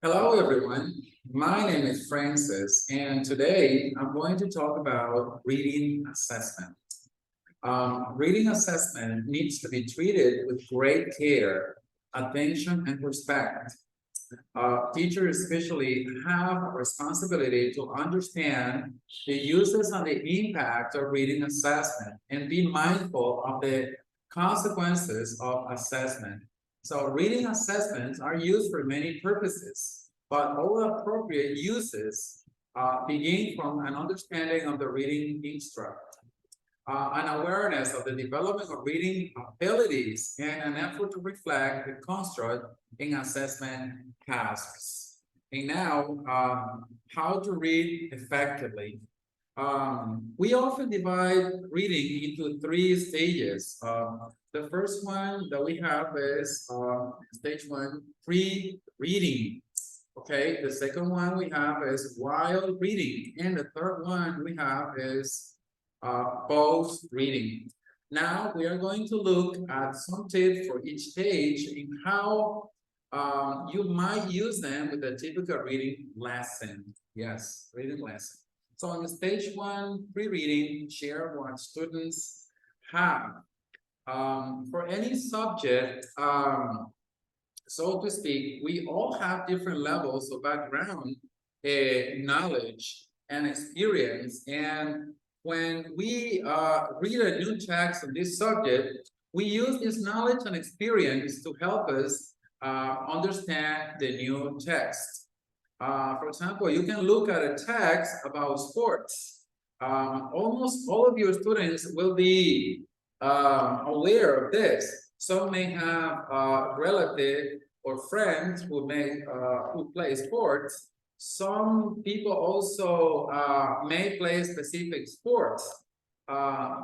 Hello, everyone. My name is Francis, and today I'm going to talk about reading assessment. Reading assessment needs to be treated with great care, attention, and respect. Teachers especially have a responsibility to understand the uses and the impact of reading assessment and be mindful of the consequences of assessment. So reading assessments are used for many purposes, but all appropriate uses begin from an understanding of the reading instruct, an awareness of the development of reading abilities, and an effort to reflect the construct in assessment tasks. And now, how to read effectively. We often divide reading into three stages. The first one that we have is stage one, pre-reading. Okay, the second one we have is while reading, and the third one we have is post reading. Now we are going to look at some tips for each stage in how you might use them with a typical reading lesson. Yes, reading lesson. So on stage one, pre-reading, share what students have. For any subject, so to speak, we all have different levels of background, knowledge, and experience. And when we read a new text on this subject, we use this knowledge and experience to help us understand the new text. For example, you can look at a text about sports. Almost all of your students will be aware of this. Some may have a relative or friends who play sports. Some people also may play specific sports.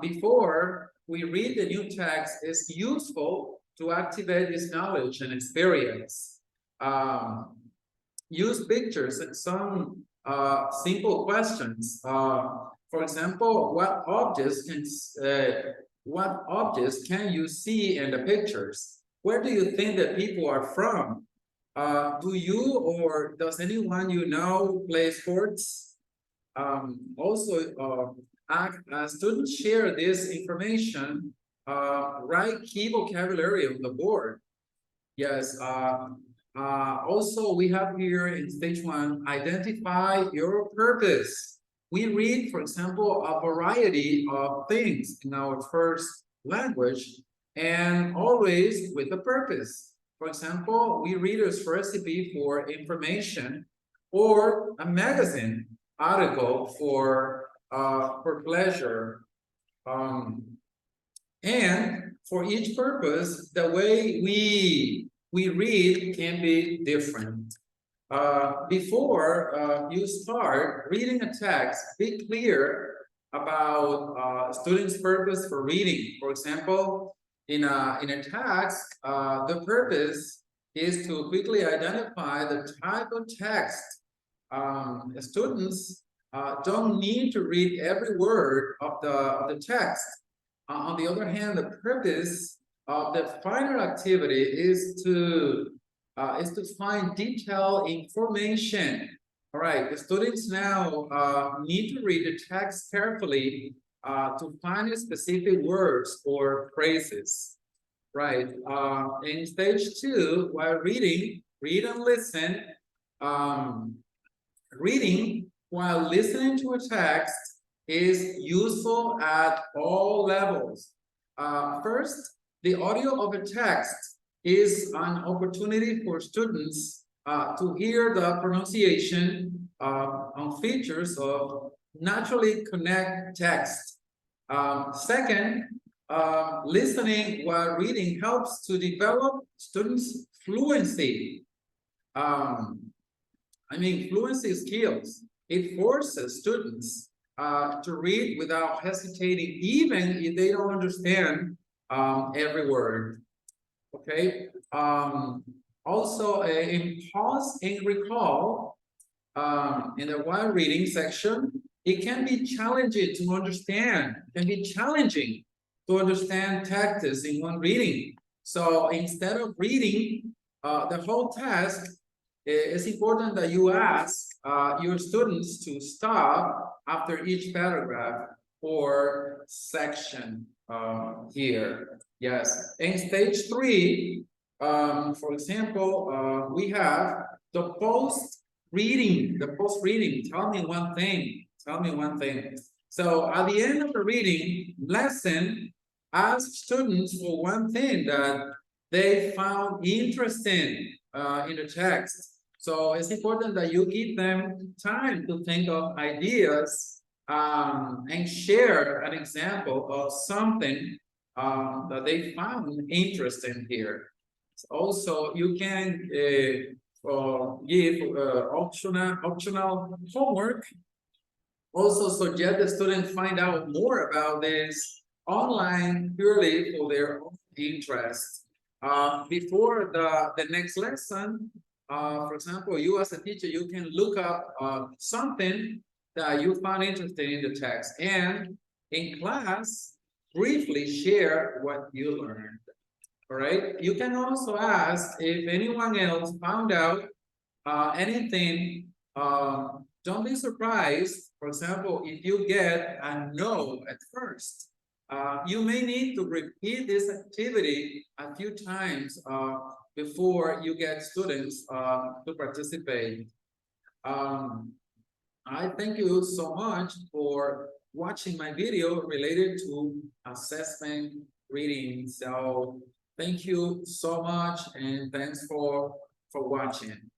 Before we read the new text, it's useful to activate this knowledge and experience. Use pictures and some simple questions. For example, what objects can you see in the pictures? Where do you think that people are from? Do you or does anyone you know play sports? Also, as students share this information, write key vocabulary on the board. Yes. Also, we have here in stage one, identify your purpose. We read, for example, a variety of things in our first language and always with a purpose. For example, we read a recipe for information or a magazine article for pleasure. And for each purpose, the way we read can be different. Before you start reading a text, be clear about student's purpose for reading. For example, in a text, the purpose is to quickly identify the type of text. Students don't need to read every word of the text. On the other hand, the purpose of the final activity is to find detailed information. All right, the students now need to read the text carefully to find specific words or phrases. Right. In stage two, while reading, read and listen. Reading while listening to a text is useful at all levels. First, the audio of a text is an opportunity for students to hear the pronunciation on features of naturally connect text. Second, listening while reading helps to develop students' fluency. Fluency skills. It forces students to read without hesitating, even if they don't understand every word. Okay. Also, in pause and recall, in the while reading section, it can be challenging to understand. It can be challenging to understand texts in one reading. So instead of reading the whole text, it's important that you ask your students to stop after each paragraph or section here. Yes, in stage 3, for example, we have the post-reading. Tell me one thing. So at the end of the reading lesson, ask students for one thing that they found interesting in the text. So it's important that you give them time to think of ideas and share an example of something that they found interesting here. Also, you can give optional homework. Also suggest the student find out more about this online purely for their own interest. Before the next lesson, for example, you as a teacher, you can look up something that you found interesting in the text, and in class, briefly share what you learned. All right. You can also ask if anyone else found out anything. Don't be surprised. For example, if you get a no at first, you may need to repeat this activity a few times before you get students to participate. I thank you so much for watching my video related to assessment reading. So thank you so much, and thanks for watching.